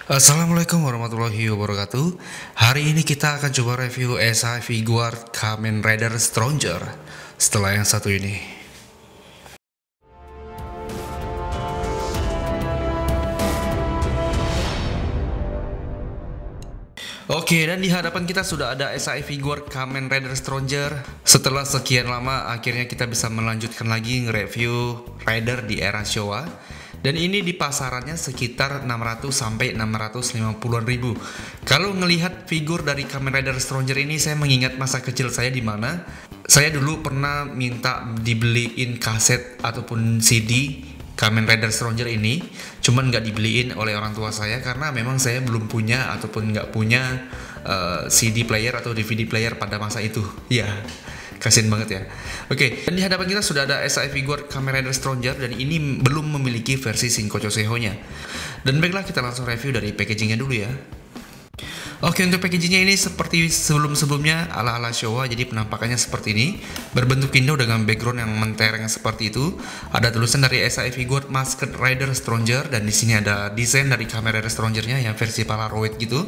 Assalamualaikum warahmatullahi wabarakatuh. Hari ini kita akan coba review SIV Guard Kamen Rider Stronger setelah yang satu ini. Oke, dan di hadapan kita sudah ada SIV Guard Kamen Rider Stronger. Setelah sekian lama, akhirnya kita bisa melanjutkan lagi nge-review Rider di era Showa. Dan ini di pasarannya sekitar 600 sampai 650-an ribu. Kalau ngelihat figur dari Kamen Rider Stronger ini, saya mengingat masa kecil saya di mana saya dulu pernah minta dibeliin kaset ataupun CD Kamen Rider Stronger ini, cuman nggak dibeliin oleh orang tua saya karena memang saya belum punya ataupun nggak punya CD player atau DVD player pada masa itu. Ya, kasian banget ya. Oke, dan di hadapan kita sudah ada SIV Guard Kamen Rider Stronger dan ini belum memiliki versi Shinkocho Seiho-nya. Dan baiklah, kita langsung review dari packagingnya dulu ya. Oke, untuk packagingnya ini seperti sebelum-sebelumnya ala-ala Showa, jadi penampakannya seperti ini, berbentuk Indo dengan background yang mentereng seperti itu. Ada tulisan dari SIV Guard Masked Rider Stronger dan di sini ada desain dari Kamen Rider Strongernya yang versi Polaroid gitu.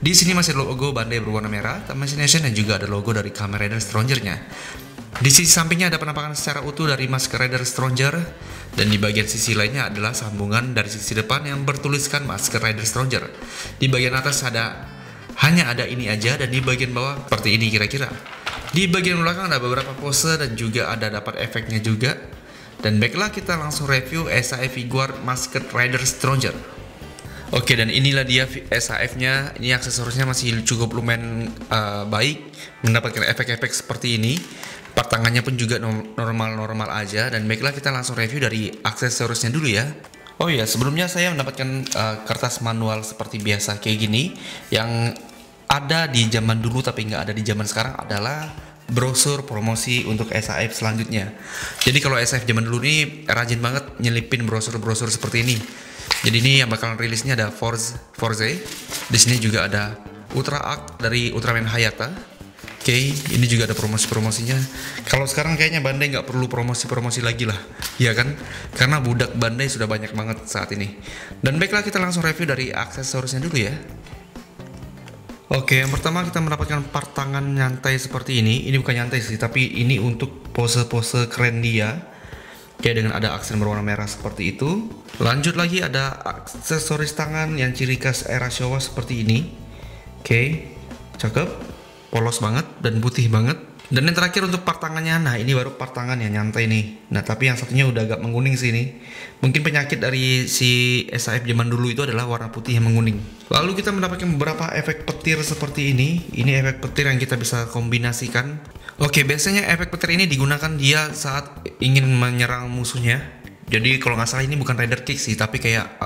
Di sini masih logo Bandai berwarna merah, Nation, dan juga ada logo dari Kamen Rider Strongernya. Di sisi sampingnya ada penampakan secara utuh dari Masked Rider Stronger, dan di bagian sisi lainnya adalah sambungan dari sisi depan yang bertuliskan Masked Rider Stronger. Di bagian atas hanya ada ini aja, dan di bagian bawah seperti ini kira-kira. Di bagian belakang ada beberapa pose dan juga ada dapat efeknya juga. Dan baiklah, kita langsung review SIV Guard Masked Rider Stronger. Oke, dan inilah dia SAF-nya. Ini aksesorisnya masih cukup lumayan baik, mendapatkan efek-efek seperti ini. Part tangannya pun juga normal-normal aja. Dan baiklah, kita langsung review dari aksesorisnya dulu ya. Oh iya, sebelumnya saya mendapatkan kertas manual seperti biasa kayak gini. Yang ada di zaman dulu tapi nggak ada di zaman sekarang adalah brosur promosi untuk SAF selanjutnya. Jadi kalau SAF zaman dulu ini rajin banget nyelipin brosur-brosur seperti ini. Jadi ini yang bakalan rilisnya ada Forze. Di sini juga ada Ultra Arc dari Ultraman Hayata. Oke, ini juga ada promosi-promosinya. Kalau sekarang kayaknya Bandai nggak perlu promosi-promosi lagi lah, ya kan? Karena budak Bandai sudah banyak banget saat ini. Dan baiklah, kita langsung review dari aksesorisnya dulu ya. Oke, yang pertama kita mendapatkan part tangan nyantai seperti ini. Ini bukan nyantai sih, tapi ini untuk pose-pose keren dia. Oke, dengan ada aksen berwarna merah seperti itu. Lanjut lagi ada aksesoris tangan yang ciri khas era Showa seperti ini. Oke, cakep. Polos banget dan putih banget. Dan yang terakhir untuk part tangannya, nah ini baru part tangan yang nyantai nih. Nah tapi yang satunya udah agak menguning sih ini. Mungkin penyakit dari si SAF zaman dulu itu adalah warna putih yang menguning. Lalu kita mendapatkan beberapa efek petir seperti ini. Ini efek petir yang kita bisa kombinasikan. Oke, biasanya efek petir ini digunakan dia saat ingin menyerang musuhnya. Jadi kalau nggak salah ini bukan Rider Kick sih, tapi kayak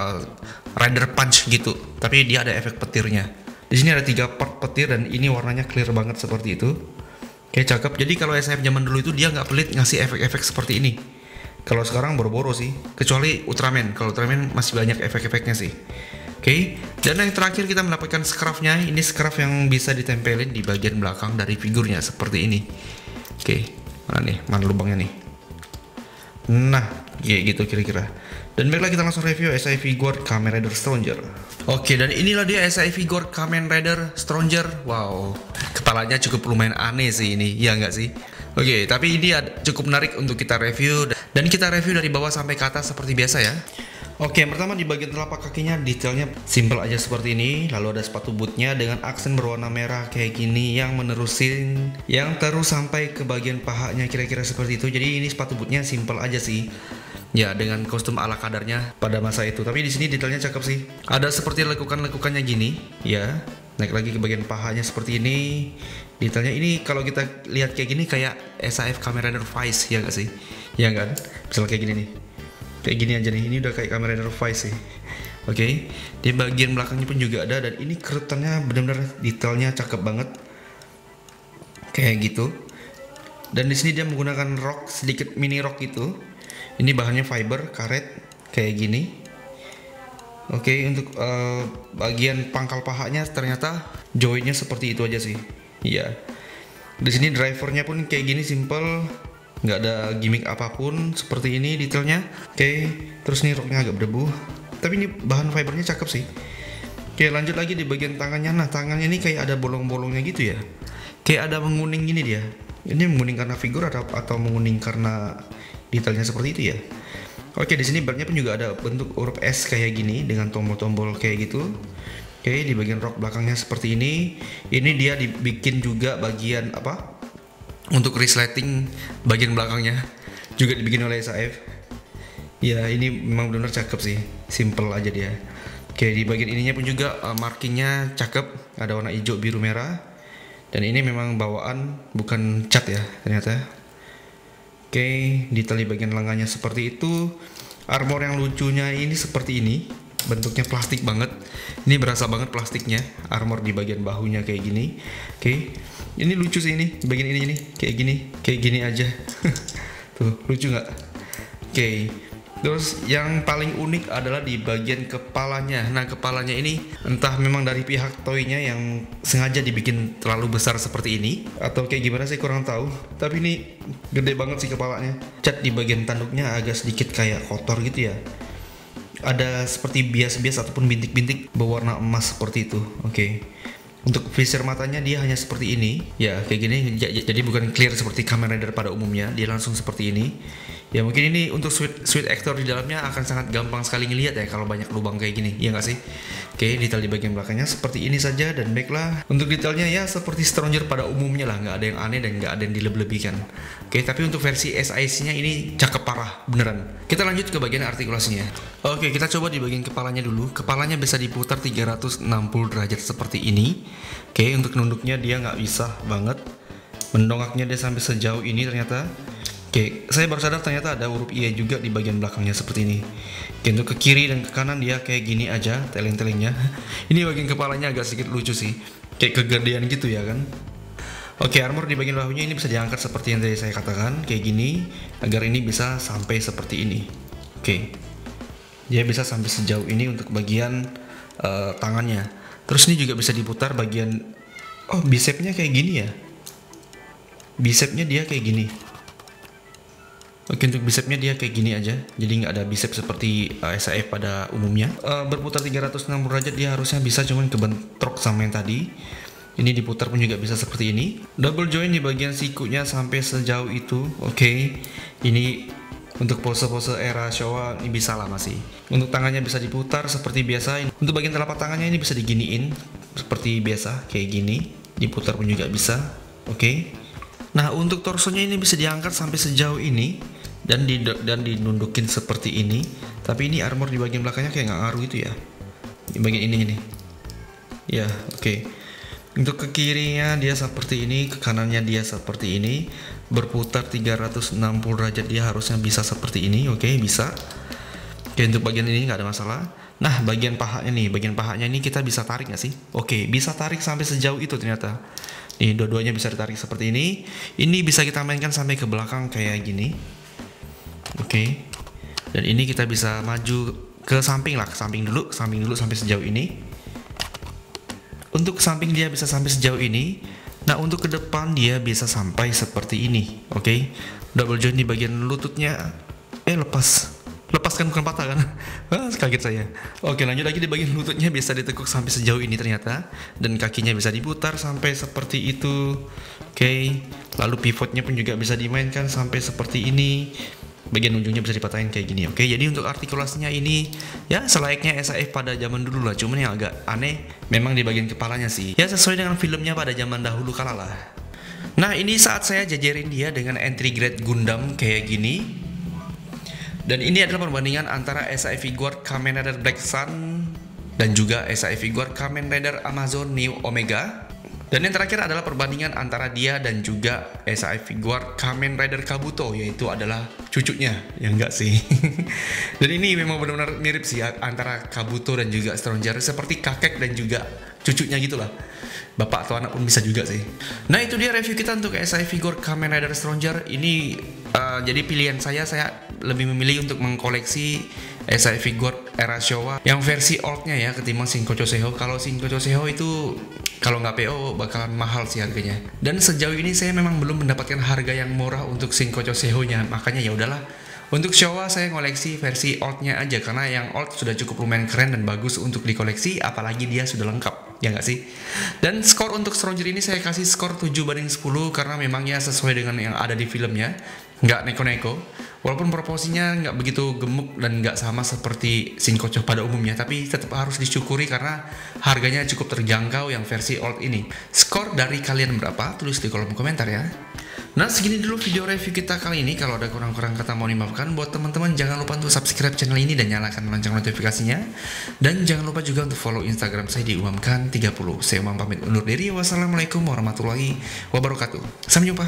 Rider Punch gitu. Tapi dia ada efek petirnya. Di sini ada 3 part petir dan ini warnanya clear banget seperti itu. Oke, cakep. Jadi kalau SAF zaman dulu itu dia nggak pelit ngasih efek-efek seperti ini. Kalau sekarang boro-boro sih. Kecuali Ultraman. Kalau Ultraman masih banyak efek-efeknya sih. Oke. Dan yang terakhir kita mendapatkan scarf-nya. Ini scarf yang bisa ditempelin di bagian belakang dari figurnya seperti ini. Oke. Mana nih? Mana lubangnya nih? Nah, kayak gitu kira-kira. Dan baiklah, kita langsung review SIV Guard Kamen Rider Stronger. Oke, dan inilah dia SIV Guard Kamen Rider Stronger. Wow, kepalanya cukup lumayan aneh sih ini, ya nggak sih? Oke, tapi ini cukup menarik untuk kita review. Dan kita review dari bawah sampai ke atas seperti biasa ya. Oke, yang pertama di bagian telapak kakinya detailnya simple aja seperti ini. Lalu ada sepatu bootnya dengan aksen berwarna merah kayak gini yang menerusin, yang terus sampai ke bagian pahanya kira-kira seperti itu. Jadi ini sepatu bootnya simple aja sih. Ya, dengan kostum ala kadarnya pada masa itu. Tapi di sini detailnya cakep sih. Ada seperti lekukan-lekukannya gini, ya. Naik lagi ke bagian pahanya seperti ini. Detailnya ini kalau kita lihat kayak gini kayak SAF Kamen Rider Vice, ya nggak sih? Ya kan? Misalnya kayak gini nih. Kayak gini aja nih. Ini udah kayak Kamen Rider Vice sih. Oke. Di bagian belakangnya pun juga ada, dan ini kerutannya benar-benar detailnya cakep banget. Kayak gitu. Dan di sini dia menggunakan rok, sedikit mini rok gitu. Ini bahannya fiber karet kayak gini. Oke, untuk bagian pangkal pahanya ternyata joinnya seperti itu aja sih. Iya. Di sini drivernya pun kayak gini simple, nggak ada gimmick apapun, seperti ini detailnya. Oke, terus nih roknya agak berdebu, tapi ini bahan fibernya cakep sih. Oke, lanjut lagi di bagian tangannya. Nah, tangannya ini kayak ada bolong-bolongnya gitu ya. Kayak ada menguning gini dia. Ini menguning karena figur atau menguning karena detailnya seperti itu ya. Oke, di sini backnya pun juga ada bentuk huruf S kayak gini dengan tombol-tombol kayak gitu. Oke, di bagian rok belakangnya seperti ini. Ini dia dibikin juga bagian apa? Untuk resleting bagian belakangnya juga dibikin oleh SAF. Ya, ini memang benar-benar cakep sih. Simple aja dia. Oke, di bagian ininya pun juga markingnya cakep. Ada warna hijau, biru, merah. Dan ini memang bawaan, bukan cat ya ternyata. Oke, detail di bagian lengannya seperti itu. Armor yang lucunya ini seperti ini. Bentuknya plastik banget. Ini berasa banget plastiknya. Armor di bagian bahunya kayak gini. Oke, ini lucu sih ini. Bagian ini kayak gini aja. Tuh, lucu nggak? Oke. Terus yang paling unik adalah di bagian kepalanya. Nah, kepalanya ini entah memang dari pihak toynya yang sengaja dibikin terlalu besar seperti ini atau kayak gimana sih kurang tahu. Tapi ini gede banget sih kepalanya. Cat di bagian tanduknya agak sedikit kayak kotor gitu ya. Ada seperti bias-bias ataupun bintik-bintik berwarna emas seperti itu. Oke. Untuk visir matanya dia hanya seperti ini. Ya, kayak gini. Jadi bukan clear seperti Kamen Rider pada umumnya. Dia langsung seperti ini. Ya, mungkin ini untuk suite actor di dalamnya akan sangat gampang sekali ngelihat ya kalau banyak lubang kayak gini. Ya nggak sih? Oke, detail di bagian belakangnya seperti ini saja dan baiklah. Untuk detailnya ya seperti Stronger pada umumnya lah. Nggak ada yang aneh dan nggak ada yang dilebih-lebihkan. Oke, tapi untuk versi SIC-nya ini cakep parah. Beneran. Kita lanjut ke bagian artikulasinya. Oke, kita coba di bagian kepalanya dulu. Kepalanya bisa diputar 360 derajat seperti ini. Oke, untuk nunduknya dia nggak bisa banget. Mendongaknya dia sampai sejauh ini ternyata. Oke, saya baru sadar ternyata ada huruf I juga di bagian belakangnya seperti ini. Oke, untuk ke kiri dan ke kanan dia kayak gini aja teleng-telengnya. Ini bagian kepalanya agak sedikit lucu sih. Kayak kegedean gitu ya kan. Oke, armor di bagian bahunya ini bisa diangkat seperti yang tadi saya katakan. Kayak gini, agar ini bisa sampai seperti ini. Oke, dia bisa sampai sejauh ini untuk bagian tangannya. Terus ini juga bisa diputar bagian, oh bicepnya kayak gini ya. Bicepnya dia kayak gini. Oke, untuk bicepnya dia kayak gini aja. Jadi nggak ada bicep seperti SAF pada umumnya. Berputar 360 derajat dia harusnya bisa, cuman kebentrok sama yang tadi. Ini diputar pun juga bisa seperti ini. Double join di bagian sikunya sampai sejauh itu. Oke, ini untuk pose-pose era Showa ini bisa lah masih. Untuk tangannya bisa diputar seperti biasa. Untuk bagian telapak tangannya ini bisa diginiin seperti biasa kayak gini. Diputar pun juga bisa. Oke. Nah, untuk torsonya ini bisa diangkat sampai sejauh ini dan dinundukin seperti ini. Tapi ini armor di bagian belakangnya kayak nggak ngaruh itu ya. Di bagian ini nih. Ya, oke. Untuk ke kirinya dia seperti ini, ke kanannya dia seperti ini. Berputar 360 derajat dia harusnya bisa seperti ini. Oke, bisa. Oke, untuk bagian ini nggak ada masalah. Nah, bagian pahanya nih, bagian pahanya ini kita bisa tarik nggak sih? Oke, bisa tarik sampai sejauh itu ternyata. Nih, dua-duanya bisa ditarik seperti ini. Ini bisa kita mainkan sampai ke belakang kayak gini. Oke. Dan ini kita bisa maju ke samping lah, ke samping dulu sampai sejauh ini. Untuk samping dia bisa sampai sejauh ini. Nah, untuk ke depan dia bisa sampai seperti ini. Oke. Double join di bagian lututnya. Lepaskan bukan patah kan? Kaget saya. Oke, lanjut lagi di bagian lututnya bisa ditekuk sampai sejauh ini ternyata. Dan kakinya bisa diputar sampai seperti itu. Oke. Lalu pivotnya pun juga bisa dimainkan sampai seperti ini. Bagian ujungnya bisa dipatahin kayak gini. Oke, jadi untuk artikulasinya ini ya selayaknya SAF pada zaman dulu lah. Cuman yang agak aneh memang di bagian kepalanya sih. Ya sesuai dengan filmnya pada zaman dahulu kala lah. Nah, ini saat saya jajarin dia dengan entry grade Gundam kayak gini. Dan ini adalah perbandingan antara SAF figure Kamen Rider Black Sun dan juga SAF figure Kamen Rider Amazon New Omega. Dan yang terakhir adalah perbandingan antara dia dan juga SAF figure Kamen Rider Kabuto, yaitu adalah cucunya. Ya enggak sih. Dan ini memang benar-benar mirip sih antara Kabuto dan juga Stronger, seperti kakek dan juga cucunya gitulah. Bapak atau anak pun bisa juga sih. Nah, itu dia review kita untuk SAF figure Kamen Rider Stronger. Ini jadi pilihan saya lebih memilih untuk mengkoleksi SAF figure era Showa yang versi oldnya ya ketimbang Shinkocho Seho. Kalau Shinkocho Seho itu kalau nggak PO bakalan mahal sih harganya. Dan sejauh ini saya memang belum mendapatkan harga yang murah untuk Shinkocho Seho-nya. Makanya ya udahlah, Untuk Showa saya ngoleksi versi old-nya aja karena yang old sudah cukup lumayan keren dan bagus untuk dikoleksi, apalagi dia sudah lengkap, ya nggak sih? Dan skor untuk Stranger ini saya kasih skor 7/10 karena memang ya sesuai dengan yang ada di filmnya, nggak neko-neko. Walaupun proporsinya nggak begitu gemuk dan nggak sama seperti Shinkocho pada umumnya, tapi tetap harus disyukuri karena harganya cukup terjangkau yang versi old ini. Skor dari kalian berapa? Tulis di kolom komentar ya. Nah, segini dulu video review kita kali ini. Kalau ada kurang-kurang kata mohon dimaafkan. Buat teman-teman jangan lupa untuk subscribe channel ini dan nyalakan lonceng notifikasinya. Dan jangan lupa juga untuk follow Instagram saya di umamkan30. Saya Umam pamit undur diri. Wassalamualaikum warahmatullahi wabarakatuh. Sampai jumpa.